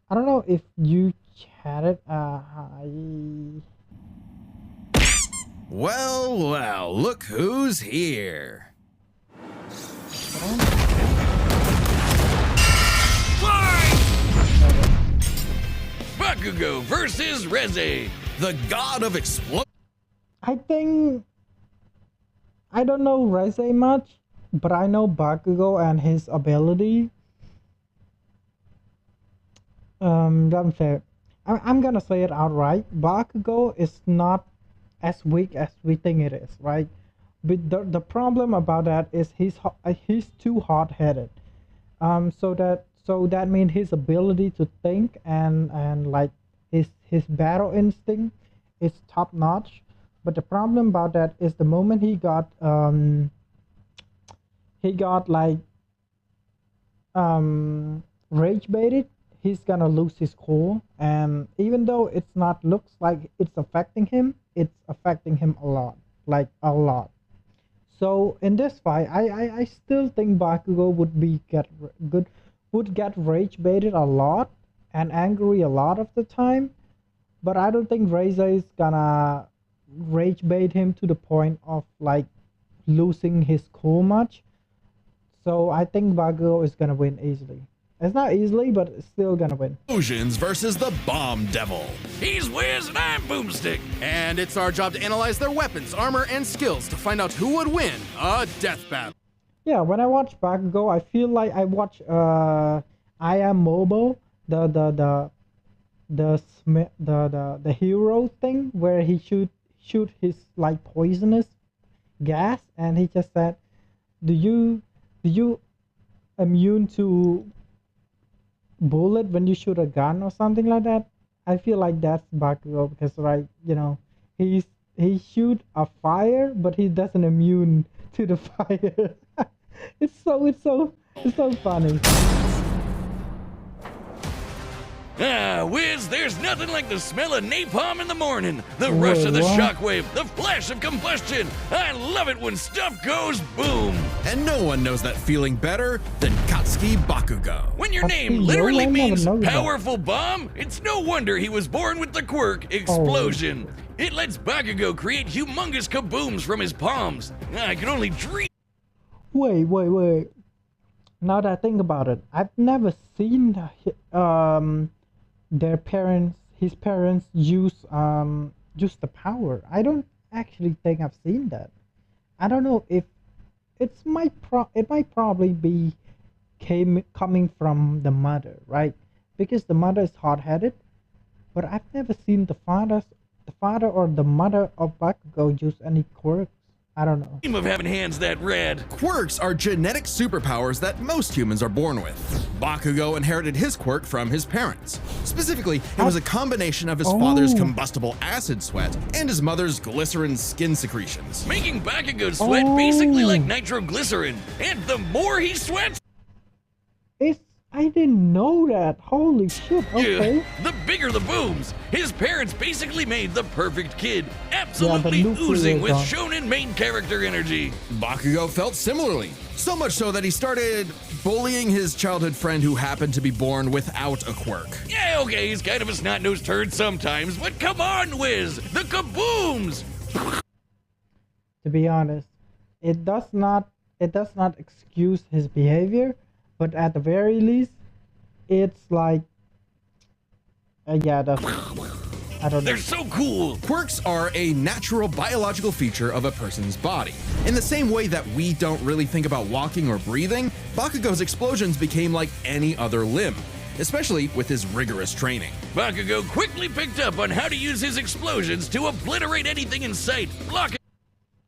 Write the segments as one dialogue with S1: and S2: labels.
S1: I don't know if you chatted.
S2: Well, well, look who's here.
S1: I don't.
S2: Bakugo versus Reze, the god of explosion.
S1: I think I don't know Reze much, but I know Bakugo and his ability. That's fair. I'm gonna say it outright. Bakugo is not as weak as we think it is, right? But the problem about that is he's too hard-headed. So that means his ability to think and like his battle instinct is top notch. But the problem about that is the moment he got like rage baited, he's gonna lose his cool. And even though it's not looks like it's affecting him a lot, like a lot. So in this fight, I still think Bakugo would get rage baited a lot and angry a lot of the time, but I don't think Reza is gonna rage bait him to the point of like losing his cool much. So I think Bakugo is gonna win easily. It's not easily, but it's still gonna win.
S2: Explosions versus the Bomb Devil. He's Wiz and I'm Boomstick. And it's our job to analyze their weapons, armor, and skills to find out who would win a death battle.
S1: Yeah, when I watch Bakugo, I feel like I watch I Am Mobile, the hero thing where he shoot his like poisonous gas, and he just said, do you immune to bullet when you shoot a gun or something like that? I feel like that's Bakugo because right, he shoot a fire, but he doesn't immune to the fire. It's so funny.
S2: Wiz, there's nothing like the smell of napalm in the morning, the rush of the
S1: what?
S2: shockwave, the flash of combustion. I love it when stuff goes boom. And no one knows that feeling better than Katsuki Bakugo. When your name
S1: Katsuki,
S2: literally
S1: I never
S2: means
S1: know that.
S2: powerful bomb, it's no wonder he was born with the quirk explosion. It lets Bakugo create humongous kabooms from his palms. I can only dream.
S1: Wait. Now that I think about it, I've never seen his parents use the power. I don't actually think I've seen that. I don't know if it might probably be coming from the mother, right? Because the mother is hard-headed, but I've never seen the father or the mother of Bakugo use any quirks. I don't know.
S2: Of having hands that red. Quirks are genetic superpowers that most humans are born with. Bakugo inherited his quirk from his parents. Specifically, it was a combination of his father's combustible acid sweat and his mother's glycerin skin secretions, making Bakugo sweat basically like nitroglycerin. And the more he sweats,
S1: I didn't know that. Holy shit. Okay.
S2: the bigger the booms. His parents basically made the perfect kid, absolutely
S1: nuclear
S2: oozing with
S1: bomb.
S2: shonen main character energy. Bakugo felt similarly, so much so that he started bullying his childhood friend who happened to be born without a quirk. Yeah, okay, he's kind of a snot-nosed turd sometimes, but come on, Wiz, the kabooms!
S1: To be honest, it does not excuse his behavior, but at the very least, it's like yeah, that's I don't know.
S2: They're so cool! Quirks are a natural biological feature of a person's body. In the same way that we don't really think about walking or breathing, Bakugo's explosions became like any other limb, especially with his rigorous training. Bakugo quickly picked up on how to use his explosions to obliterate anything in sight, block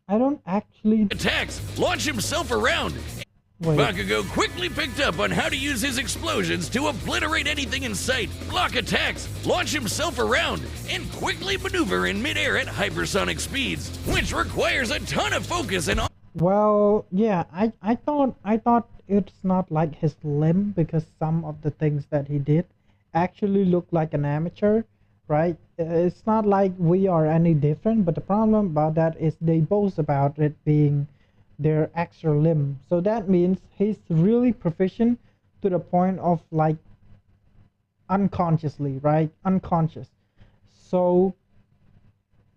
S1: I don't actually
S2: attacks, launch himself around.
S1: wait.
S2: Bakugo quickly picked up on how to use his explosions to obliterate anything in sight, block attacks, launch himself around, and quickly maneuver in midair at hypersonic speeds, which requires a ton of focus and
S1: Well, yeah, I thought it's not like his limb because some of the things that he did actually look like an amateur, right? It's not like we are any different, but the problem about that is they boast about it being their extra limb. So that means he's really proficient to the point of like unconsciously, right? Unconscious. So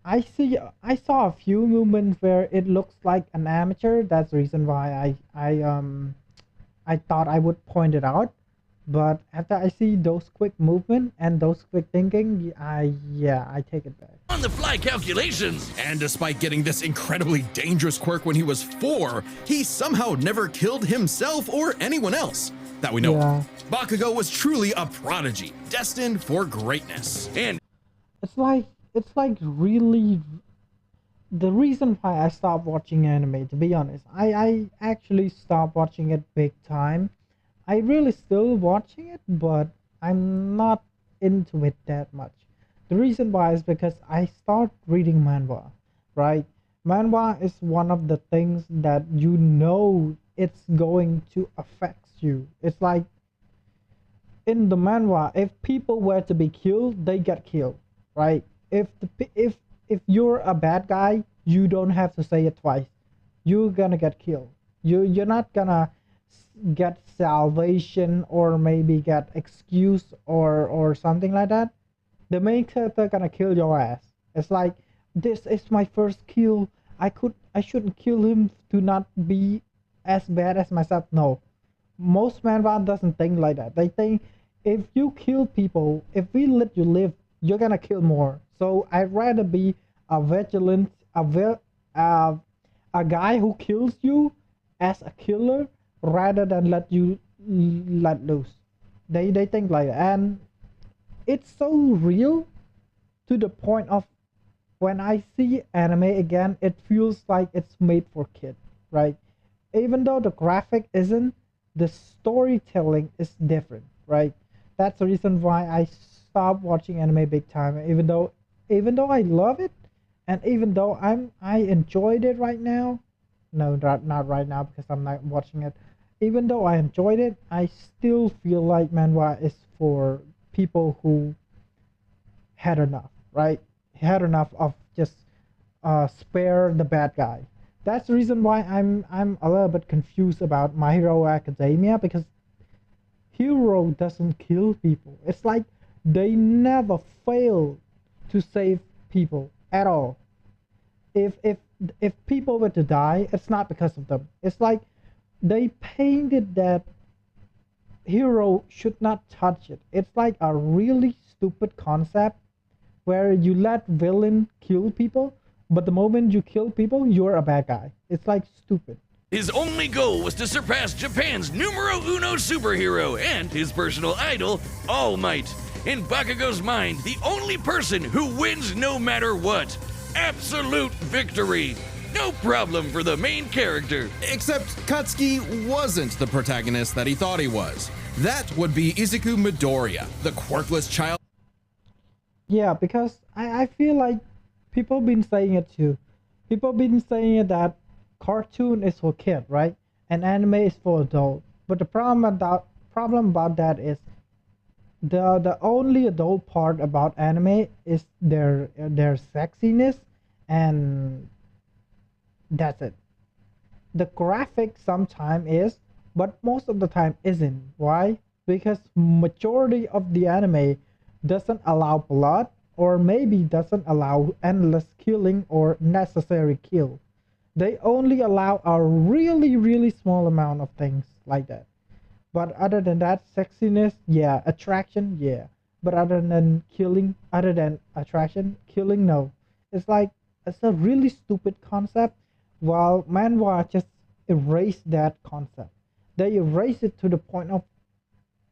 S1: I saw a few movements where it looks like an amateur. That's the reason why I thought I would point it out. But after I see those quick movement and those quick thinking, I take it back.
S2: On the fly calculations. And despite getting this incredibly dangerous quirk when he was 4, he somehow never killed himself or anyone else that we know
S1: Yeah.
S2: of. Bakugo was truly a prodigy, destined for greatness. And
S1: It's like really the reason why I stopped watching anime, to be honest. I actually stopped watching it big time. I really still watching it, but I'm not into it that much. The reason why is because I start reading manhwa, right? Manhwa is one of the things that you know it's going to affect you. It's like in the manhwa, if people were to be killed, they get killed, right? If you're a bad guy, you don't have to say it twice. You're gonna get killed. You're not gonna get salvation or maybe get excuse or something like that. The main character gonna kill your ass. It's like this is my first kill. I shouldn't kill him to not be as bad as myself. No, most manhwa doesn't think like that. They think if you kill people, if we let you live, you're gonna kill more. So I'd rather be a vigilant, a guy who kills you as a killer rather than let you let loose. They think like that. And it's so real to the point of when I see anime again, it feels like it's made for kids, right? Even though the graphic isn't, the storytelling is different, right? That's the reason why I stopped watching anime big time. Even though I love it, and even though I enjoyed it right now, no, not right now because I'm not watching it. Even though I enjoyed it, I still feel like manhwa is for people who had enough, right? Had enough of just spare the bad guy. That's the reason why I'm a little bit confused about My Hero Academia, because Hero doesn't kill people. It's like they never fail to save people at all. If people were to die, it's not because of them. It's like they painted that hero should not touch it. It's like a really stupid concept where you let villain kill people, but the moment you kill people, you're a bad guy. It's like stupid.
S3: His only goal was to surpass Japan's numero uno superhero and his personal idol, All Might. In Bakugo's mind, the only person who wins no matter what. Absolute victory. No problem for the main character.
S2: except Katsuki wasn't the protagonist that he thought he was. That would be Izuku Midoriya, the quirkless child.
S1: Yeah, because I feel like people been saying it too. People been saying it that cartoon is for kid, right? And anime is for adult. But the problem about that is the only adult part about anime is their sexiness, and that's it. The graphic sometime is, but most of the time isn't. Why? Because majority of the anime doesn't allow blood, or maybe doesn't allow endless killing or necessary kill. They only allow a really small amount of things like that. But other than that, sexiness, yeah. Attraction, yeah. But other than attraction, killing, no. It's like it's a really stupid concept. While manhwa just erase that concept. They erase it to the point of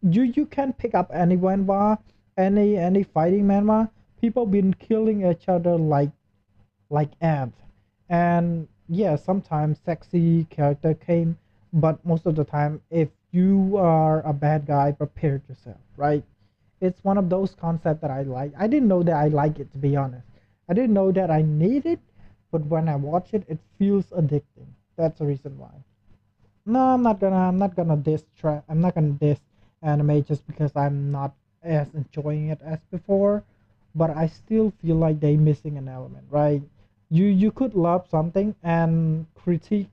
S1: you can pick up any manhwa, any fighting manhwa. People been killing each other like ants. And yeah, sometimes sexy character came, but most of the time, if you are a bad guy, prepare yourself, right? It's one of those concepts that I like. I didn't know that I like it, to be honest. I didn't know that I need it, but when I watch it, it feels addicting. That's the reason why. No, I'm not gonna diss anime just because I'm not as enjoying it as before, but I still feel like they missing an element, right? You could love something and critique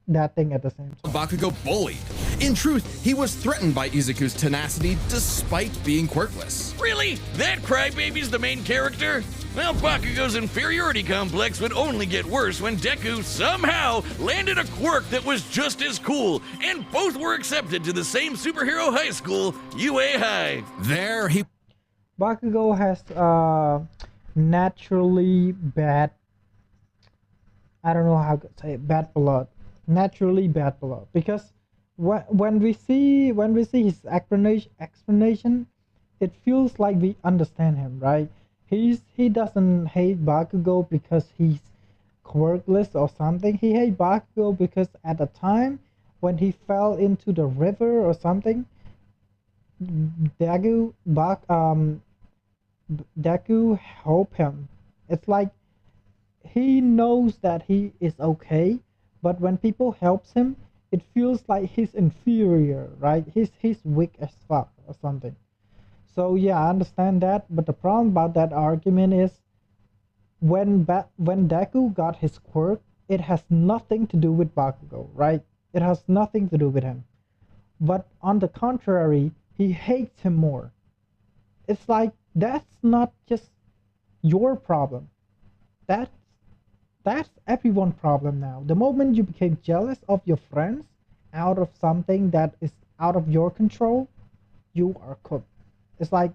S1: that thing at the same time.
S2: Bakugo bullied. In truth, he was threatened by Izuku's tenacity despite being quirkless.
S3: Really? That crybaby's the main character? Well, Bakugo's inferiority complex would only get worse when Deku somehow landed a quirk that was just as cool, and both were accepted to the same superhero high school, UA High.
S2: There he
S1: Bakugo has naturally bad, I don't know how to say it, bad blood. Naturally bad blood, because when we see his explanation, it feels like we understand him, right? He doesn't hate Bakugo because he's quirkless or something. He hates Bakugo because at the time when he fell into the river or something, Deku helped him. It's like he knows that he is okay, but when people helps him, it feels like he's inferior, right? He's weak as fuck or something. So yeah, I understand that, but the problem about that argument is when Deku got his quirk, it has nothing to do with Bakugo, right? It has nothing to do with him. But on the contrary, he hates him more. It's like that's not just your problem. That's everyone's problem now. The moment you became jealous of your friends out of something that is out of your control, you are cooked. It's like,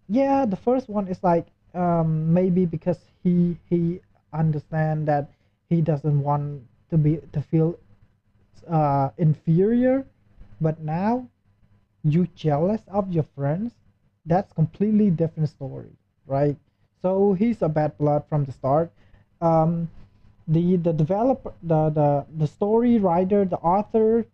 S1: yeah, the first one is like maybe because he understand that he doesn't want to feel inferior, but now you jealous of your friends. That's completely different story, right? So he's a bad blood from the start. The developer, the story writer, the author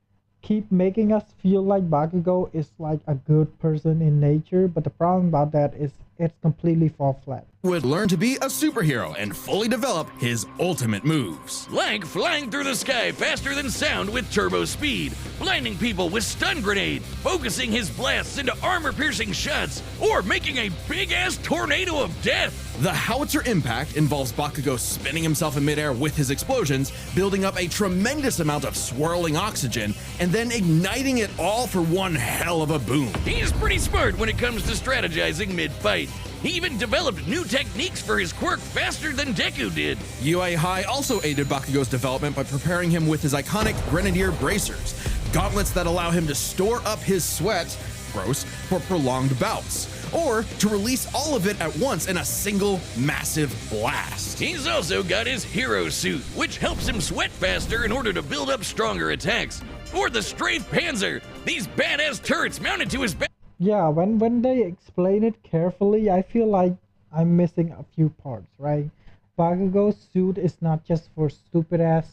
S1: keep making us feel like Bakugo is like a good person in nature, but the problem about that is it's completely fall flat.
S2: would learn to be a superhero and fully develop his ultimate moves.
S3: Like flying through the sky faster than sound with turbo speed, blinding people with stun grenade, focusing his blasts into armor-piercing shots, or making a big-ass tornado of death.
S2: The howitzer impact involves Bakugo spinning himself in midair with his explosions, building up a tremendous amount of swirling oxygen, and then igniting it all for one hell of a boom.
S3: He's pretty smart when it comes to strategizing mid-fight. He even developed new techniques for his quirk faster than Deku did.
S2: UA High also aided Bakugo's development by preparing him with his iconic Grenadier bracers, gauntlets that allow him to store up his sweat, gross, for prolonged bouts, or to release all of it at once in a single massive blast.
S3: He's also got his hero suit, which helps him sweat faster in order to build up stronger attacks. Or the Strafe Panzer, these badass turrets mounted to his back.
S1: Yeah, when they explain it carefully, I feel like I'm missing a few parts, right? Bakugo's suit is not just for stupid ass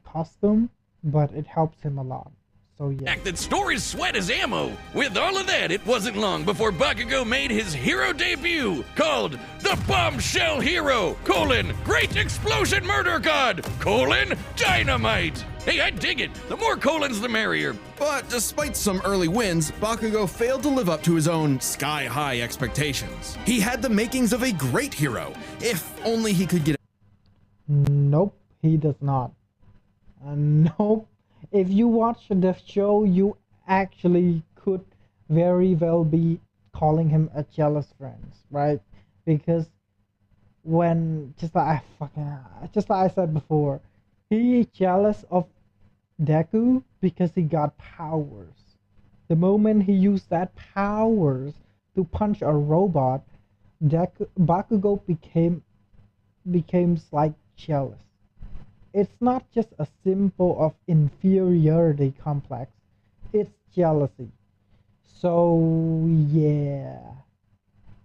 S1: costume, but it helps him a lot. So yeah.
S3: That store his sweat as ammo. With all of that, it wasn't long before Bakugo made his hero debut, called the Bombshell Hero, Great Explosion Murder God, Dynamite. Hey, I dig it. The more colons, the merrier.
S2: But despite some early wins, Bakugo failed to live up to his own sky-high expectations. He had the makings of a great hero, if only he could get...
S1: Nope, he does not. Nope. If you watch the show, you actually could very well be calling him a jealous friend, right? Because when, just like I said before, he is jealous of Deku because he got powers. The moment he used that powers to punch a robot, Bakugo became like jealous. It's not just a symbol of inferiority complex, it's jealousy. So yeah,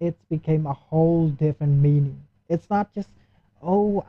S1: it became a whole different meaning. It's not just, oh,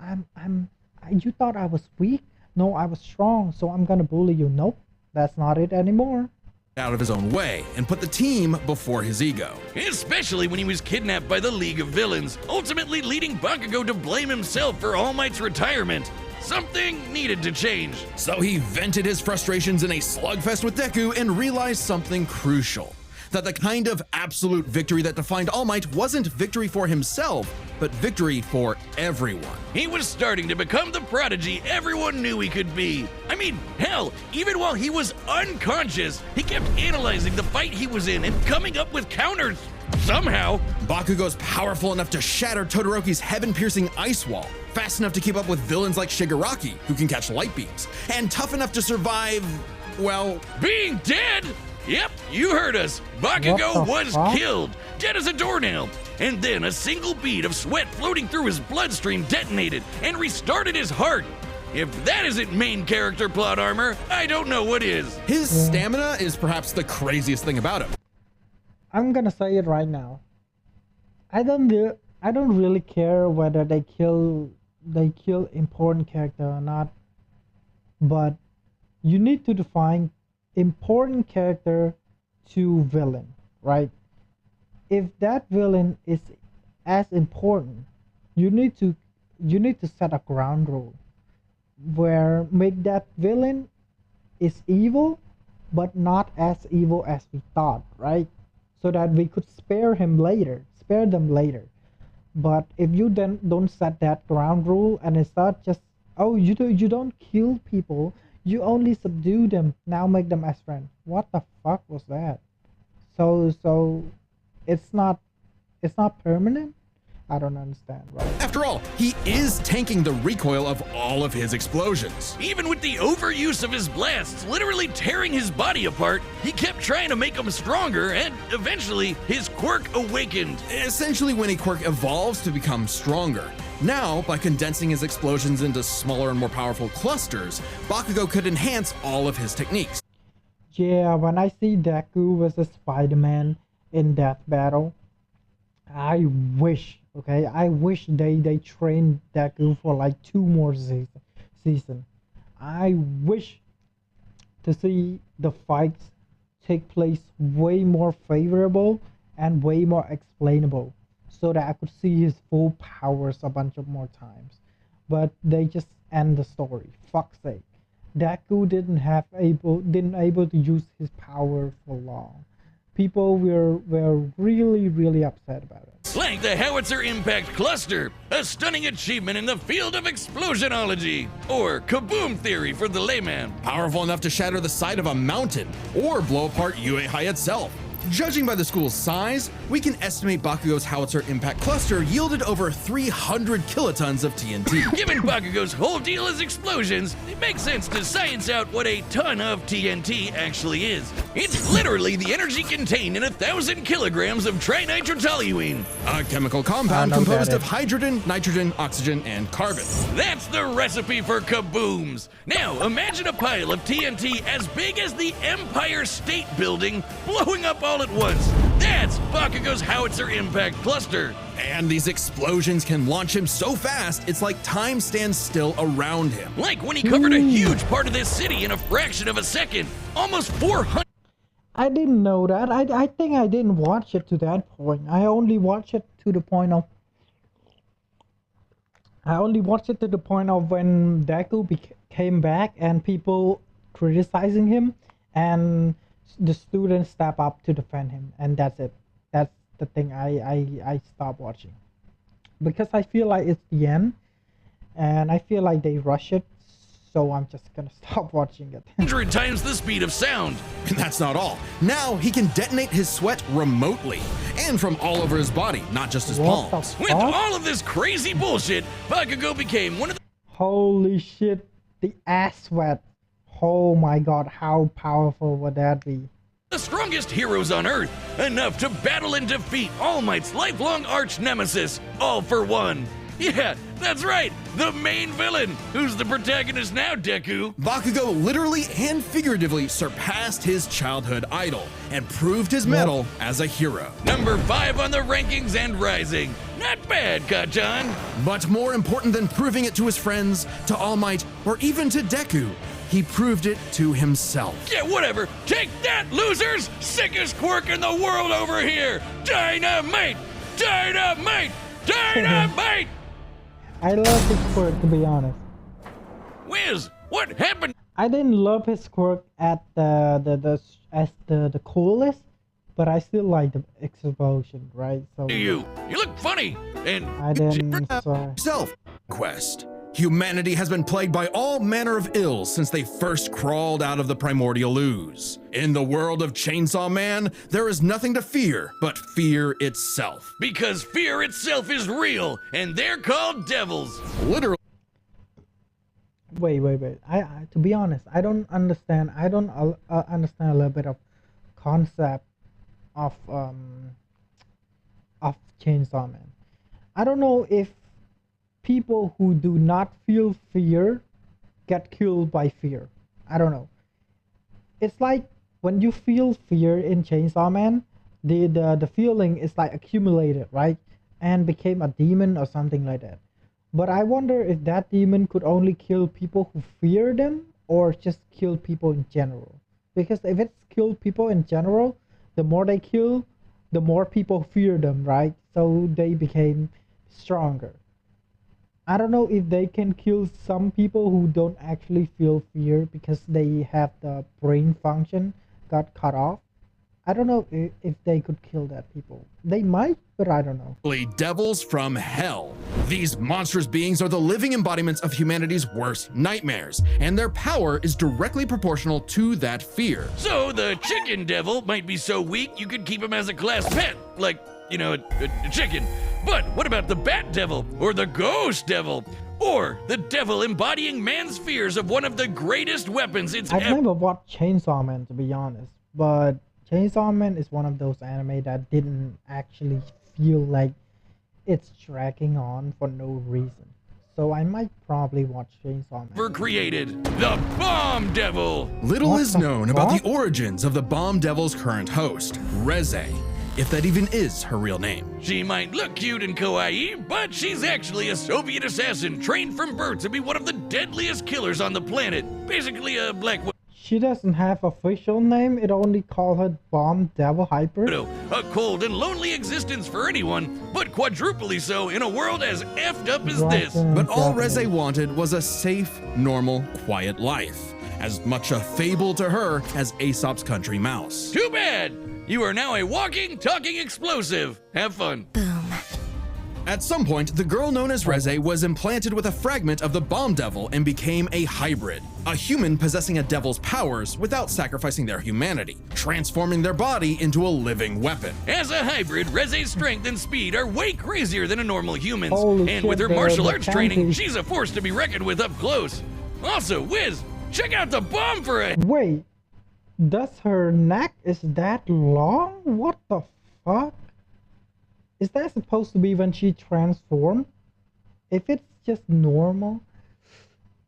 S1: you thought I was weak? No, I was strong, so I'm gonna bully you. Nope, that's not it anymore.
S2: Out of his own way and put the team before his ego.
S3: Especially when he was kidnapped by the League of Villains, ultimately leading Bakugo to blame himself for All Might's retirement. Something needed to change.
S2: So he vented his frustrations in a slugfest with Deku and realized something crucial. that the kind of absolute victory that defined All Might wasn't victory for himself, but victory for everyone.
S3: He was starting to become the prodigy everyone knew he could be. I mean, hell, even while he was unconscious, he kept analyzing the fight he was in and coming up with counters. Somehow,
S2: Bakugo's powerful enough to shatter Todoroki's heaven-piercing ice wall, fast enough to keep up with villains like Shigaraki, who can catch light beams, and tough enough to survive, well,
S3: being dead? Yep, you heard us. Bakugo was killed, dead as a doornail. And then a single bead of sweat floating through his bloodstream detonated and restarted his heart. If that isn't main character plot armor, I don't know what is.
S2: His stamina is perhaps the craziest thing about him.
S1: I'm gonna say it right now. I don't really care whether they kill important character or not, but you need to define important character to villain, right? If that villain is as important, you need to set a ground rule where make that villain is evil, but not as evil as we thought, right? So that we could spare them later. But if you then don't set that ground rule and it's not just, oh, you don't kill people, you only subdue them, now make them as friends. What the fuck was that? So it's not permanent? I don't understand, right?
S2: After all, he is tanking the recoil of all of his explosions.
S3: Even with the overuse of his blasts literally tearing his body apart, he kept trying to make him stronger, and eventually his quirk awakened.
S2: Essentially, when a quirk evolves to become stronger. Now, by condensing his explosions into smaller and more powerful clusters, Bakugo could enhance all of his techniques.
S1: Yeah, when I see Deku versus Spider-Man in that battle, I wish they trained Deku for like 2 more season. I wish to see the fights take place way more favorable and way more explainable, so that I could see his full powers a bunch of more times. But they just end the story. Fuck's sake. Deku didn't able to use his power for long. People were really upset about it.
S3: Like the Howitzer Impact Cluster, a stunning achievement in the field of explosionology, or kaboom theory for the layman.
S2: Powerful enough to shatter the side of a mountain, or blow apart UA itself. Judging by the school's size, we can estimate Bakugo's Howitzer Impact Cluster yielded over 300 kilotons of TNT.
S3: Given Bakugo's whole deal is explosions, it makes sense to science out what a ton of TNT actually is. It's literally the energy contained in 1,000 kilograms of trinitrotoluene,
S2: a chemical compound composed of hydrogen, nitrogen, oxygen, and carbon.
S3: That's the recipe for kabooms. Now, imagine a pile of TNT as big as the Empire State Building blowing up all at once. That's Bakugo's Howitzer Impact Cluster.
S2: And these explosions can launch him so fast, it's like time stands still around him.
S3: Like when he covered a huge part of this city in a fraction of a second. Almost 400.
S1: I didn't know that. I think I didn't watch it to that point. I only watched it to the point of when Deku came back and people criticizing him, and the students step up to defend him, and that's it. That's the thing I stopped watching, because I feel like it's the end and I feel like they rush it, so I'm just gonna stop watching it.
S3: 100 times the speed of sound.
S2: And that's not all. Now he can detonate his sweat remotely and from all over his body, not just his palms.
S3: With all of this crazy bullshit, Bakugo became one of the—
S1: Holy shit, the ass sweat. Oh my god, how powerful would that be?
S3: the strongest heroes on Earth, enough to battle and defeat All Might's lifelong arch nemesis, All for One. Yeah, that's right, the main villain. Who's the protagonist now, Deku?
S2: Bakugo literally and figuratively surpassed his childhood idol and proved his mettle as a hero.
S3: Number 5 on the rankings and rising. Not bad, Kachan.
S2: But more important than proving it to his friends, to All Might, or even to Deku, he proved it to himself.
S3: Yeah, whatever. Take that, losers! Sickest quirk in the world over here! Dynamite! Dynamite! Dynamite!
S1: I love his quirk, to be honest.
S3: Wiz, what happened?
S1: I didn't love his quirk at the coolest, but I still like the explosion, right? So
S3: You look funny, and
S1: I didn't. So
S2: Self quest. Humanity has been plagued by all manner of ills since they first crawled out of the primordial ooze. In the world of Chainsaw Man, there is nothing to fear but fear itself.
S3: because fear itself is real, and they're called devils.
S2: Literally.
S1: wait. I to be honest, I don't understand. I don't understand a little bit of concept of Chainsaw Man. I don't know if people who do not feel fear get killed by fear. I don't know. It's like when you feel fear in Chainsaw Man, the feeling is like accumulated, right? And became a demon or something like that. But I wonder if that demon could only kill people who fear them or just kill people in general. Because if it's kill people in general, the more they kill, the more people fear them, right? So they became stronger. I don't know if they can kill some people who don't actually feel fear because they have the brain function got cut off. I don't know if they could kill that people. They might, but I don't know.
S2: Devils from hell. These monstrous beings are the living embodiments of humanity's worst nightmares, and their power is directly proportional to that fear.
S3: So the chicken devil might be so weak you could keep him as a class pet, like, a chicken. But what about the bat devil, or the ghost devil, or the devil embodying man's fears of one of the greatest weapons it's
S1: I've
S3: ever...
S1: never watched Chainsaw Man, to be honest, but Chainsaw Man is one of those anime that didn't actually feel like it's dragging on for no reason. So I might probably watch Chainsaw Man.
S3: created. The Bomb Devil!
S2: Little
S1: What
S2: is
S1: the
S2: known about
S1: fuck?
S2: the origins of the Bomb Devil's current host, Reze, if that even is her real name.
S3: She might look cute and kawaii, but she's actually a Soviet assassin trained from birth to be one of the deadliest killers on the planet. Basically a black
S1: She doesn't have official name, it only call her Bomb Devil Hyper.
S3: widow. A cold and lonely existence for anyone, but quadruply so in a world as effed up as this.
S2: But all Reze wanted was a safe, normal, quiet life. As much a fable to her as Aesop's country mouse.
S3: Too bad! You are now a walking, talking explosive. Have fun.
S2: At some point, the girl known as Reze was implanted with a fragment of the Bomb Devil and became a hybrid, a human possessing a devil's powers without sacrificing their humanity, transforming their body into a living weapon.
S3: As a hybrid, Reze's strength and speed are way crazier than a normal human's.
S1: Holy
S3: and
S1: shit,
S3: with her
S1: they're
S3: martial
S1: the
S3: arts training,
S1: county.
S3: she's a force to be reckoned with up close. Also, Wiz, check out the bomb for a...
S1: Wait, does her neck is that long? What the fuck? Is that supposed to be when she transformed? If it's just normal?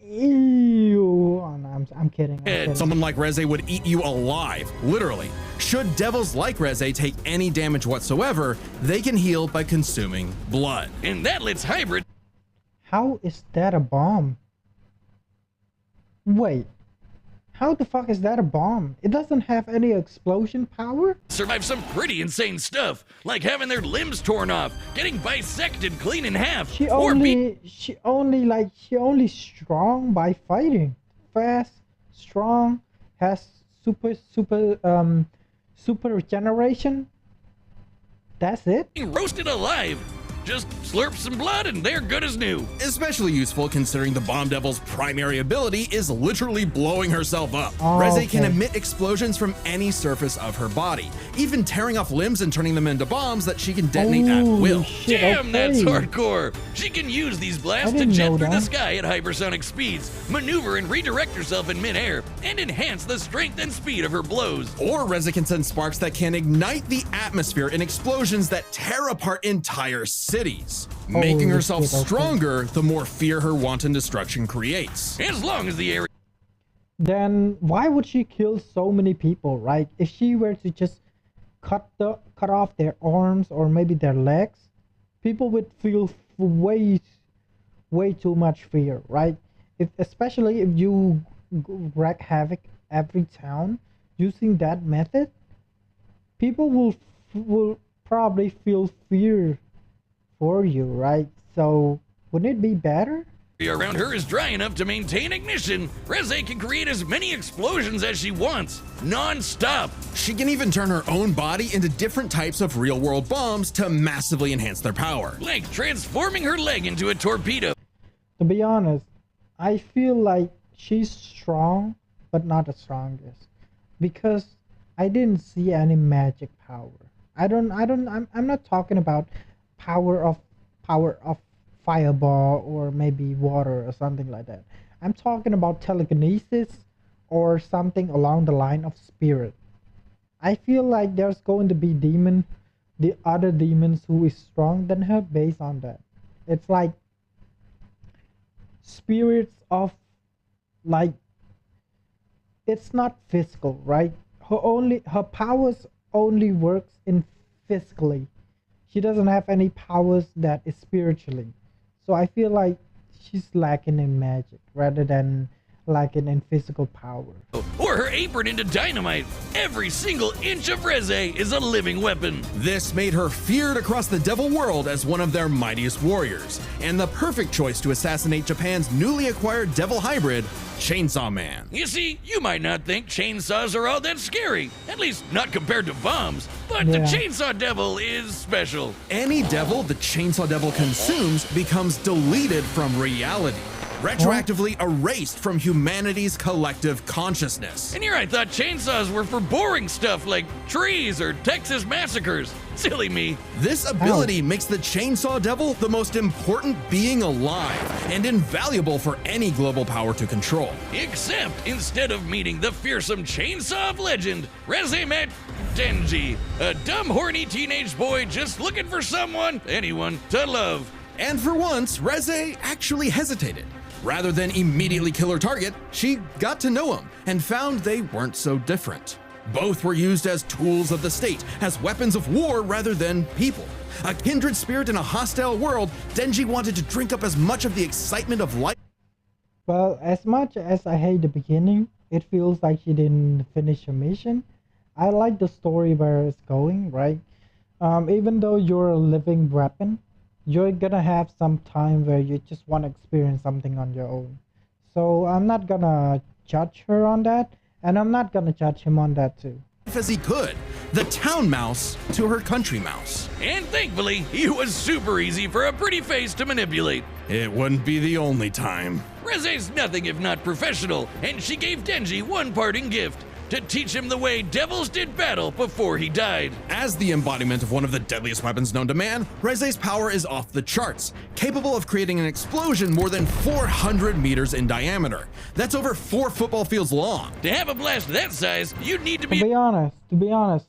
S1: Ew. Oh, no, I'm kidding. I'm kidding.
S2: Someone like Reze would eat you alive, literally. Should devils like Reze take any damage whatsoever, they can heal by consuming blood.
S3: And that lets hybrid
S1: How is that a bomb? Wait. How the fuck is that a bomb? It doesn't have any explosion power?
S3: survive some pretty insane stuff, like having their limbs torn off, getting bisected clean in half,
S1: She
S3: or being
S1: only strong by fighting. Fast, strong, has super regeneration. That's it?
S3: roasted alive. Just slurp some blood and they're good as new.
S2: Especially useful considering the Bomb Devil's primary ability is literally blowing herself up.
S1: Oh,
S2: Reze can
S1: okay.
S2: emit explosions from any surface of her body, even tearing off limbs and turning them into bombs that she can detonate at
S1: Holy
S2: will.
S1: shit,
S3: Damn, that's
S1: okay.
S3: hardcore. She can use these blasts to
S1: didn't
S3: jet
S1: know
S3: through the
S1: that.
S3: sky at hypersonic speeds, maneuver and redirect herself in midair, and enhance the strength and speed of her blows.
S2: Or Reze can send sparks that can ignite the atmosphere in explosions that tear apart entire cities. Making
S1: Holy
S2: herself
S1: shit, okay.
S2: stronger the more fear her wanton destruction creates.
S3: As long as the area
S1: Then why would she kill so many people, right? If she were to just cut off their arms or maybe their legs, people would feel way too much fear, right? Especially if you wreak havoc every town using that method, people will probably feel fear for you, right? So wouldn't it be better
S3: around her is dry enough to maintain ignition, Reze can create as many explosions as she wants, non-stop.
S2: She can even turn her own body into different types of real-world bombs to massively enhance their power.
S3: Like transforming her leg into a torpedo.
S1: To be honest, I feel like she's strong, but not the strongest, because I didn't see any magic power. I'm not talking about power of fireball or maybe water or something like that. I'm talking about telekinesis or something along the line of spirit. I feel like there's going to be the other demons who is stronger than her based on that. It's like spirits of, like, it's not physical, right? Her powers only works in physically. She doesn't have any powers that is spiritually. So I feel like she's lacking in magic rather than lacking in physical power.
S3: Or her apron into dynamite. Every single inch of Reze is a living weapon.
S2: This made her feared across the devil world as one of their mightiest warriors, and the perfect choice to assassinate Japan's newly acquired devil hybrid, Chainsaw Man.
S3: You see, you might not think chainsaws are all that scary, at least not compared to bombs, but the Chainsaw Devil is special.
S2: Any devil the Chainsaw Devil consumes becomes deleted from reality, retroactively erased from humanity's collective consciousness.
S3: And here I thought chainsaws were for boring stuff like trees or Texas massacres. Silly me.
S2: This ability makes the Chainsaw Devil the most important being alive and invaluable for any global power to control.
S3: Except instead of meeting the fearsome chainsaw of legend, Reze met Denji, a dumb, horny teenage boy just looking for anyone to love.
S2: And for once, Reze actually hesitated. Rather than immediately kill her target, she got to know him and found they weren't so different. Both were used as tools of the state, as weapons of war rather than people. A kindred spirit in a hostile world, Denji wanted to drink up as much of the excitement of life.
S1: Well, as much as I hate the beginning, it feels like she didn't finish her mission. I like the story where it's going, right? Even though you're a living weapon, you're gonna have some time where you just want to experience something on your own. So I'm not gonna judge her on that, and I'm not gonna judge him on that too.
S2: As he could, the town mouse to her country mouse.
S3: And thankfully, he was super easy for a pretty face to manipulate.
S2: It wouldn't be the only time.
S3: Reze's nothing if not professional, and she gave Denji one parting gift: to teach him the way devils did battle before he died.
S2: As the embodiment of one of the deadliest weapons known to man, Reze's power is off the charts, capable of creating an explosion more than 400 meters in diameter. That's over 4 football fields long.
S3: To have a blast that size, you'd need to
S1: To be honest,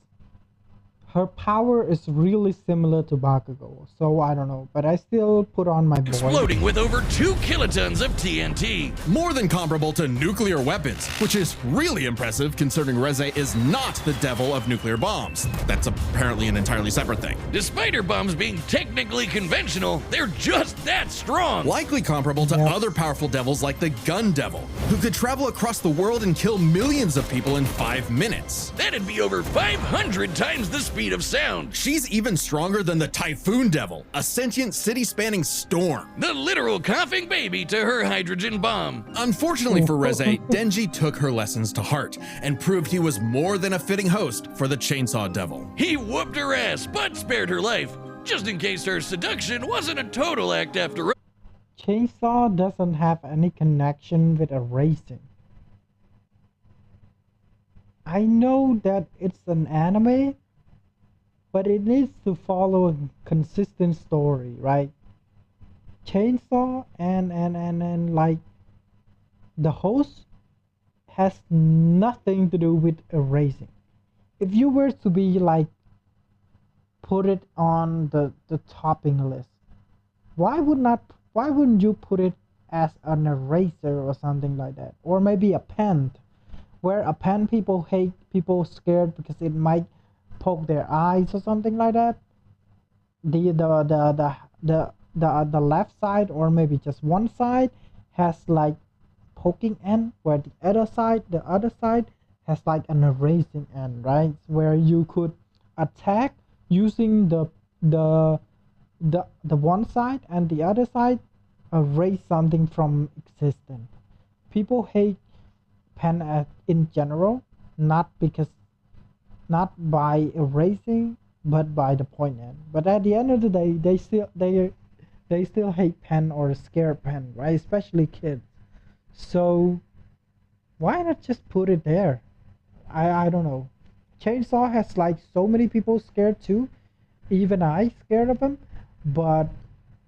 S1: her power is really similar to Bakugo, so I don't know, but I still put on my boy.
S3: Exploding with over 2 kilotons of TNT.
S2: More than comparable to nuclear weapons, which is really impressive considering Reze is not the devil of nuclear bombs. That's apparently an entirely separate thing.
S3: Despite her bombs being technically conventional, they're just that strong.
S2: Likely comparable to other powerful devils like the Gun Devil, who could travel across the world and kill millions of people in 5 minutes.
S3: That'd be over 500 times the speed of sound.
S2: She's even stronger than the Typhoon Devil, a sentient city-spanning storm.
S3: The literal coughing baby to her hydrogen bomb.
S2: Unfortunately for Reze, Denji took her lessons to heart and proved he was more than a fitting host for the Chainsaw Devil.
S3: He whooped her ass, but spared her life, just in case her seduction wasn't a total act after all.
S1: Chainsaw doesn't have any connection with erasing. I know that it's an anime, but it needs to follow a consistent story, right? Chainsaw and like the host has nothing to do with erasing. If you were to be like put it on the topping list, why wouldn't you put it as an eraser or something like that? Or maybe a pen, where a pen people hate, people scared because it might poke their eyes or something like that. The left side, or maybe just one side, has like poking end, where the other side has like an erasing end, right? Where you could attack using the one side, and the other side erase something from existence. People hate pen in general, not because not by erasing, but by the point end. But at the end of the day, they still hate pen or scare pen, right? Especially kids. So why not just put it there? I don't know. Chainsaw has like so many people scared too. Even I scared of him, but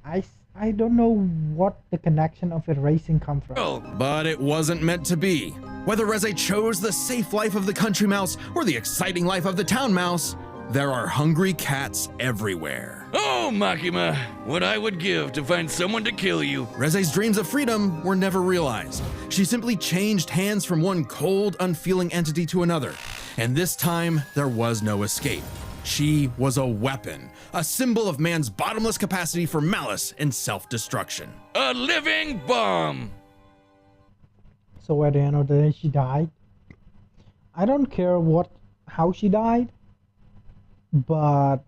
S1: I don't know what the connection of erasing come from.
S3: Oh,
S2: But it wasn't meant to be. Whether Reze chose the safe life of the country mouse or the exciting life of the town mouse, there are hungry cats everywhere.
S3: oh, Makima, what I would give to find someone to kill you.
S2: Reze's dreams of freedom were never realized. She simply changed hands from one cold, unfeeling entity to another. And this time, there was no escape. She was a weapon, a symbol of man's bottomless capacity for malice and self-destruction.
S3: A living bomb.
S1: So at the end of the day, she died. I don't care how she died, but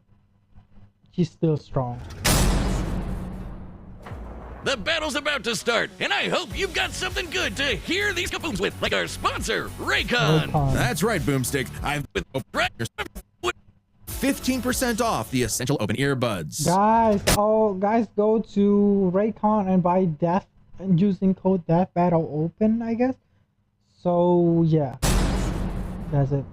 S1: she's still strong.
S3: The battle's about to start, and I hope you've got something good to hear these kabooms with, like our sponsor, Raycon.
S1: Raycon.
S2: That's right, Boomstick. I've been 15% off the essential open earbuds.
S1: Guys, go to Raycon and buy Death and using code Death Battle Open, I guess. So yeah, that's it.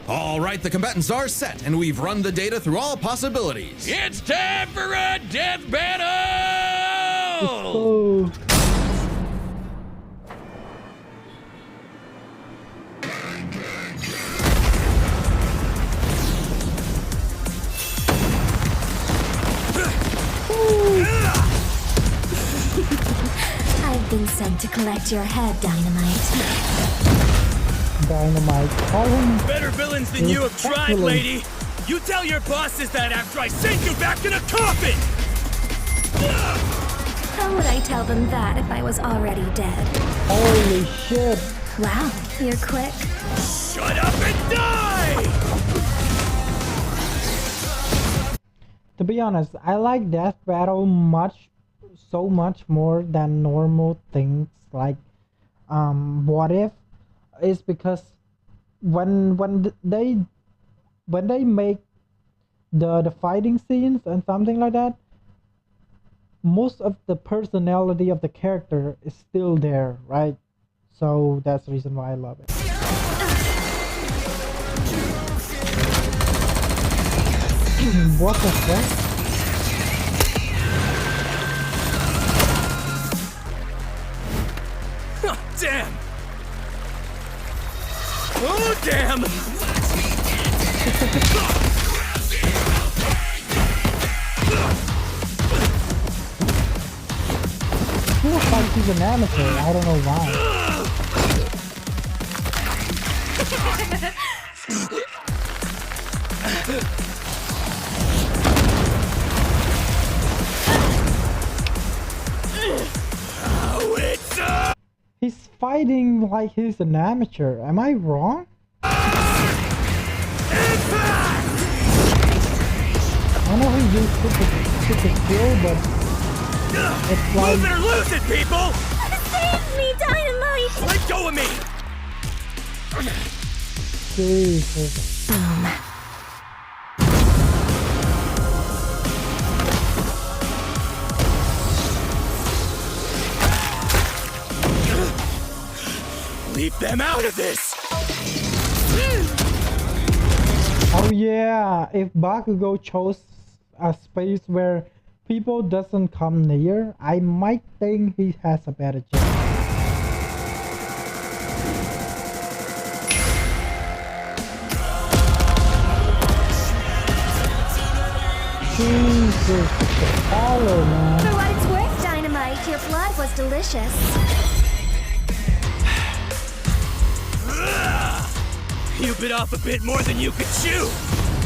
S2: All right, the combatants are set, and we've run the data through all possibilities.
S3: It's time for a death battle!
S1: Oh.
S4: I've been sent to collect your head, Dynamite.
S1: Dynamite. Call him.
S5: Better villains than you have tried,
S1: Excellent.
S5: lady. You tell your bosses that after I send you back in a coffin!
S4: How would I tell them that if I was already dead?
S1: Holy shit.
S4: Wow, you're quick.
S5: Shut up and die!
S1: To be honest, I like Death Battle so much more than normal things like What If, is because when they make the fighting scenes and something like that, most of the personality of the character is still there, right? So that's the reason why I love it. What the fuck?
S5: Oh, damn! Oh, damn!
S1: Feels like he's an amateur, I don't know why.
S5: Oh, it's
S1: He's fighting like he's an amateur. Am I wrong? I know he used super skill, but it's like
S5: move it or lose it, people!
S4: Save me, Dynamite!
S5: Let go of me!
S1: Jesus.
S4: Boom.
S5: Leave them out of this!
S1: Oh yeah, if Bakugo chose a space where people doesn't come near, I might think he has a better chance. Jesus, the color, man.
S4: For what it's worth, Dynamite, your blood was delicious.
S5: You bit off a bit more than you could chew!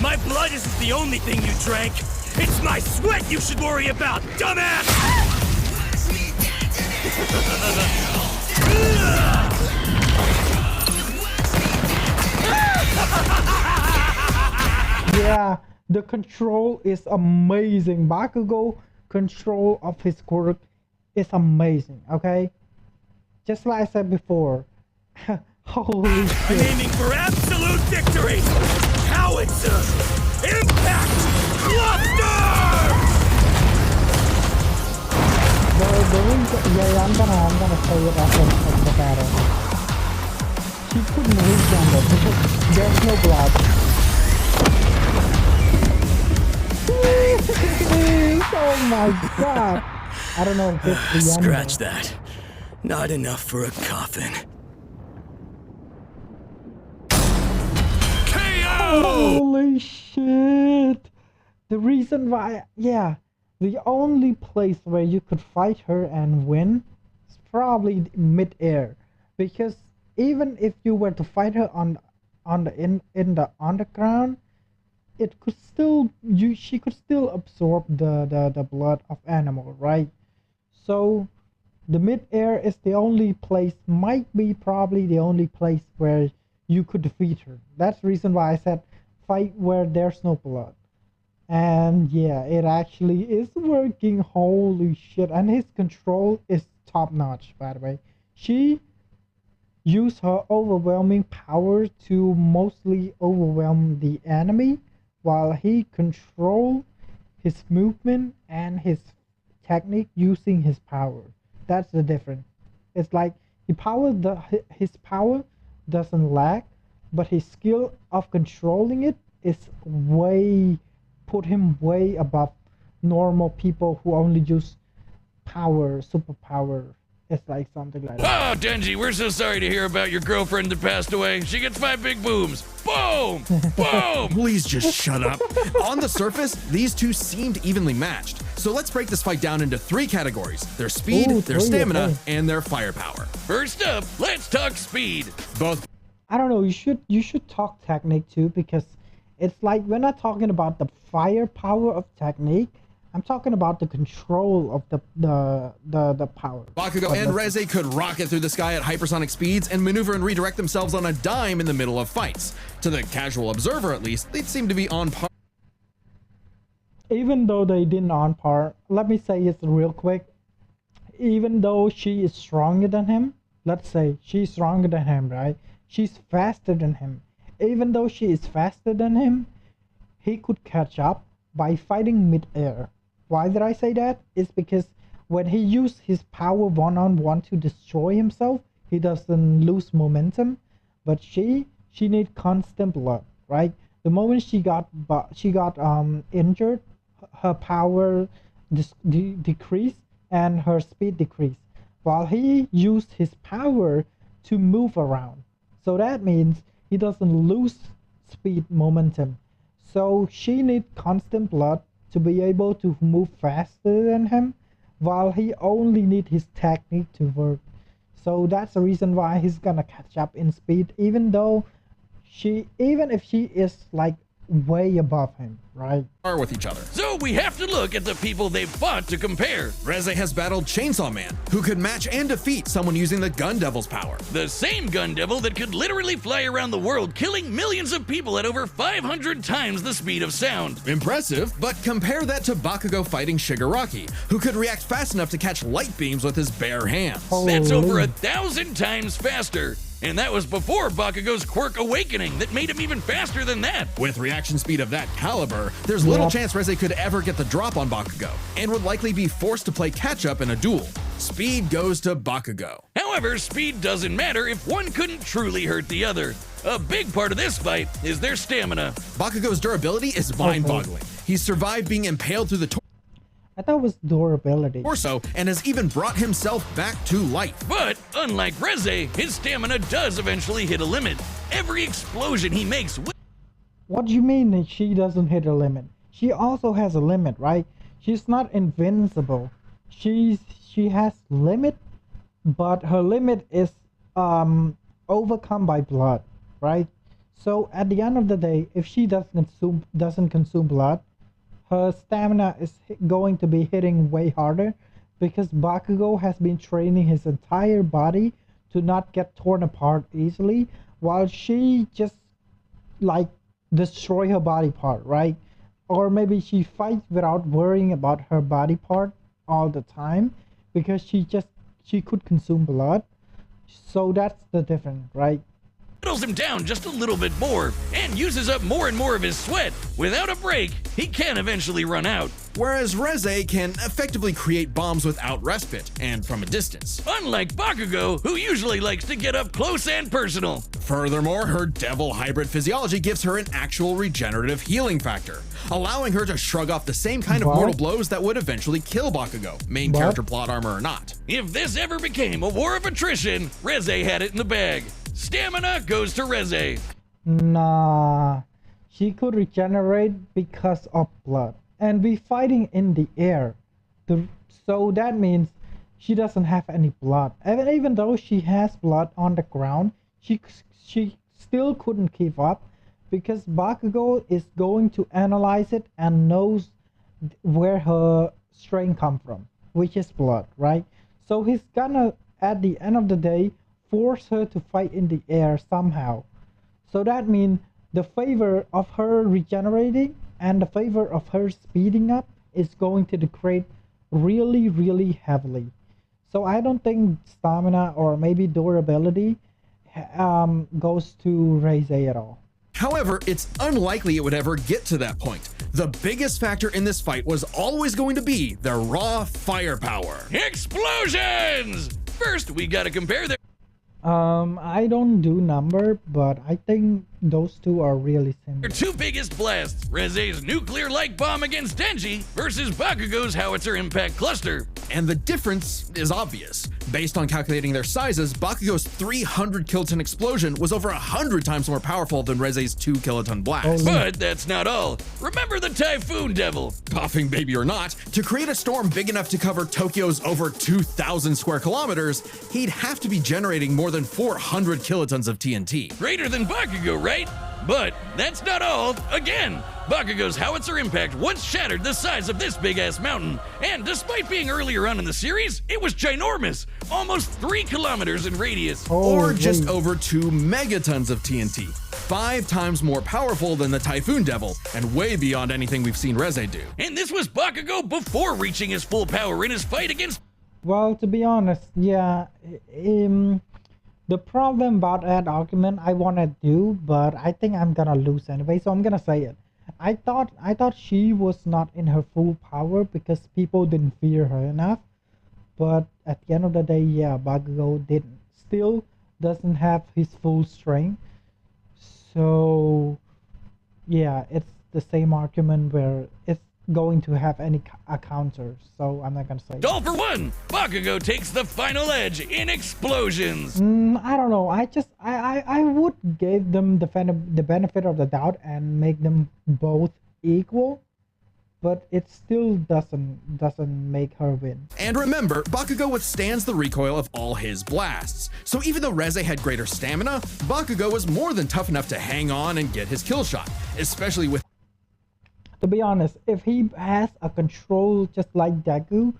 S5: My blood isn't the only thing you drank! It's my sweat you should worry about, dumbass!
S1: Yeah, the control is amazing. Bakugo control of his quirk is amazing, okay? Just like I said before. Holy
S5: I'm
S1: shit.
S5: aiming for absolute victory! Howitzer! Impact! Cluster!
S1: The reason, yeah, I'm gonna say it after the battle. She couldn't regen it because there's no blood. Oh my god! I don't know if it's the end.
S5: Scratch that. Not enough for a coffin. KO!
S1: Holy shit! The reason why, yeah, the only place where you could fight her and win is probably mid-air, because even if you were to fight her in the underground, it could still she could still absorb the blood of animal, right? So the mid-air is the only place, might be probably the only place where you could defeat her. That's the reason why I said fight where there's no blood. And yeah, it actually is working. Holy shit. And his control is top notch, by the way. She used her overwhelming power to mostly overwhelm the enemy, while he controlled his movement and his technique using his power. That's the difference. It's like his power doesn't lack, but his skill of controlling it is put him way above normal people who only use superpower. It's like something like that.
S3: Oh, Denji, we're so sorry to hear about your girlfriend that passed away. She gets 5 big booms. Boom! Boom!
S2: Please just shut up. On the surface, these two seemed evenly matched. So let's break this fight down into 3 categories: their speed,
S1: Ooh,
S2: their
S1: 3,
S2: stamina,
S1: okay.
S2: and their firepower.
S3: First up, let's talk speed.
S2: Both
S1: I don't know, you should talk technique too, because it's like we're not talking about the firepower of technique. I'm talking about the control of the power.
S2: Bakugo and Reze could rocket through the sky at hypersonic speeds and maneuver and redirect themselves on a dime in the middle of fights. To the casual observer, at least, they'd seem to be on par.
S1: Even though they didn't on par, let me say it real quick. Even though she is stronger than him, let's say she's stronger than him, right? She's faster than him. Even though she is faster than him, he could catch up by fighting mid-air. Why did I say that? It's because when he used his power one-on-one to destroy himself, he doesn't lose momentum. But she needs constant blood, right? The moment she got injured, her power decreased and her speed decreased, while he used his power to move around. So that means he doesn't lose speed momentum. So she needs constant blood to be able to move faster than him, while he only needs his technique to work. So that's the reason why he's gonna catch up in speed, even if she is like way above him, right?
S2: With each other.
S3: So we have to look at the people they've fought to compare.
S2: Reze has battled Chainsaw Man, who could match and defeat someone using the Gun Devil's power.
S3: The same gun devil that could literally fly around the world, killing millions of people at over 500 times the speed of sound.
S2: Impressive, but compare that to Bakugo fighting Shigaraki, who could react fast enough to catch light beams with his bare hands.
S3: That's over
S1: Holy.
S3: 1,000 times faster. And that was before Bakugo's quirk awakening that made him even faster than that.
S2: With reaction speed of that caliber, there's little
S1: Yep.
S2: chance Reze could ever get the drop on Bakugo, and would likely be forced to play catch-up in a duel. Speed goes to Bakugo.
S3: However, speed doesn't matter if one couldn't truly hurt the other. A big part of this fight is their stamina.
S2: Bakugo's durability is mind-boggling. He's survived being impaled through the
S1: I thought it was durability.
S2: torso and has even brought himself back to life.
S3: But, unlike Reze, his stamina does eventually hit a limit. Every explosion he makes will
S1: What do you mean that she doesn't hit a limit? She also has a limit, right? She's not invincible. She has limit, but her limit is overcome by blood, right? So at the end of the day, if she doesn't consume blood, her stamina is going to be hitting way harder, because Bakugo has been training his entire body to not get torn apart easily, while she just like destroy her body part, right? Or maybe she fights without worrying about her body part all the time, because she could consume blood. So that's the difference, right?
S3: Whittles him down just a little bit more and uses up more and more of his sweat. Without a break, he can eventually run out.
S2: Whereas Reze can effectively create bombs without respite and from a distance.
S3: Unlike Bakugo, who usually likes to get up close and personal.
S2: Furthermore, her devil hybrid physiology gives her an actual regenerative healing factor, allowing her to shrug off the same kind of
S1: What?
S2: mortal blows that would eventually kill Bakugo, main
S1: What?
S2: character plot armor or not.
S3: If this ever became a war of attrition, Reze had it in the bag. Stamina goes to Reze.
S1: Nah, she could regenerate because of blood and be fighting in the air. So that means she doesn't have any blood. Even though she has blood on the ground, she still couldn't keep up because Bakugo is going to analyze it and knows where her strength come from, which is blood, right? So he's gonna, at the end of the day, force her to fight in the air somehow. So that means the favor of her regenerating and the favor of her speeding up is going to degrade really, really heavily. So I don't think stamina or maybe durability goes to Reze at all.
S2: However, it's unlikely it would ever get to that point. The biggest factor in this fight was always going to be their raw firepower.
S3: Explosions! First, we gotta compare their
S1: I don't do number, but I think those two are really similar.
S3: two biggest blasts. Reze's nuclear-like bomb against Denji versus Bakugo's howitzer impact cluster.
S2: And the difference is obvious. Based on calculating their sizes, Bakugo's 300 kiloton explosion was over 100 times more powerful than Reze's 2 kiloton blast.
S3: But that's not all. Remember the Typhoon Devil.
S2: Coughing baby or not, to create a storm big enough to cover Tokyo's over 2,000 square kilometers, he'd have to be generating more than 400 kilotons of TNT.
S3: Greater than Bakugo, right? But that's not all. Again, Bakugo's howitzer impact once shattered the size of this big-ass mountain. And despite being earlier on in the series, it was ginormous. Almost 3 kilometers in radius.
S2: Or just
S1: wait.
S2: over 2 megatons of TNT. 5 times more powerful than the Typhoon Devil, and way beyond anything we've seen Reze do.
S3: And this was Bakugo before reaching his full power in his fight against...
S1: Well, to be honest, yeah, the problem about that argument I want to do, but I think I'm gonna lose anyway, so I'm gonna say it. I thought she was not in her full power because people didn't fear her enough, but at the end of the day, yeah, Bakugo still doesn't have his full strength. So yeah, it's the same argument where it's going to have any counter, so I'm not gonna say it.
S3: All for one, Bakugo takes the final edge in explosions.
S1: I don't know. I would give them the benefit of the doubt and make them both equal, but it still doesn't make her win.
S2: And remember, Bakugo withstands the recoil of all his blasts. So even though Reze had greater stamina, Bakugo was more than tough enough to hang on and get his kill shot, especially with...
S1: To be honest, if he has a control just like Deku,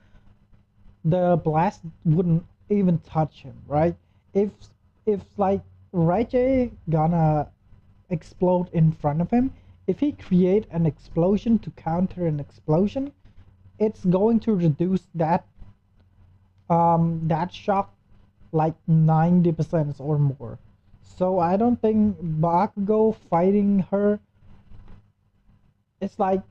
S1: the blast wouldn't even touch him, right? If like Reze gonna explode in front of him, if he create an explosion to counter an explosion, it's going to reduce that shock like 90% or more. So I don't think Bakugo fighting her, it's like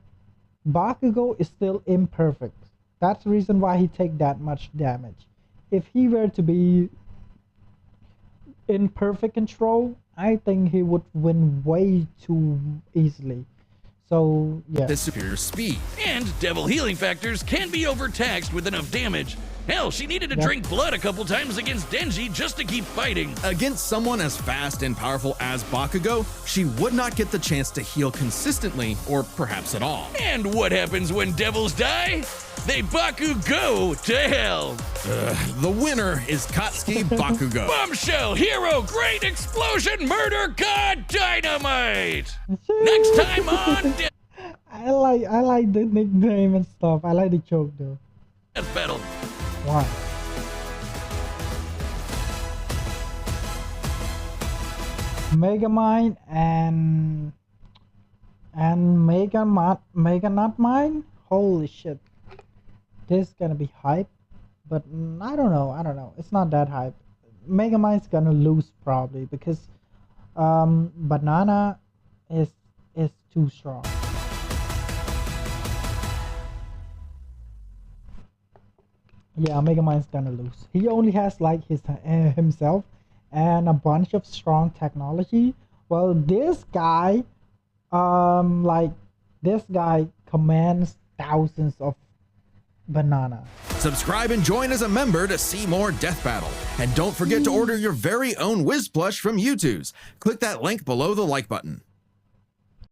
S1: Bakugo is still imperfect. That's the reason why he take that much damage. If he were to be in perfect control, I think he would win way too easily. So yeah.
S2: his superior speed.
S3: And devil healing factors can be overtaxed with enough damage. Hell, she needed to drink blood a couple times against Denji just to keep fighting.
S2: Against someone as fast and powerful as Bakugo, she would not get the chance to heal consistently, or perhaps at all.
S3: And what happens when devils die? They Bakugo to hell.
S2: The winner is Katsuki Bakugo.
S3: Bombshell, hero, great explosion, murder, god, dynamite. Next time on
S1: I like the nickname and stuff. I like the joke though.
S3: Death Battle.
S1: Why? Megamind and Mega Not Mine. Holy shit! This is gonna be hype. but I don't know. It's not that hype. Megamind's gonna lose probably because Banana is too strong. Yeah, Megamind's gonna lose. He only has like his himself and a bunch of strong technology. Well, this guy, like this guy commands thousands of banana.
S2: Subscribe and join as a member to see more Death Battle. And don't forget to order your very own Whiz Plush from YouTube's. Click that link below the like button.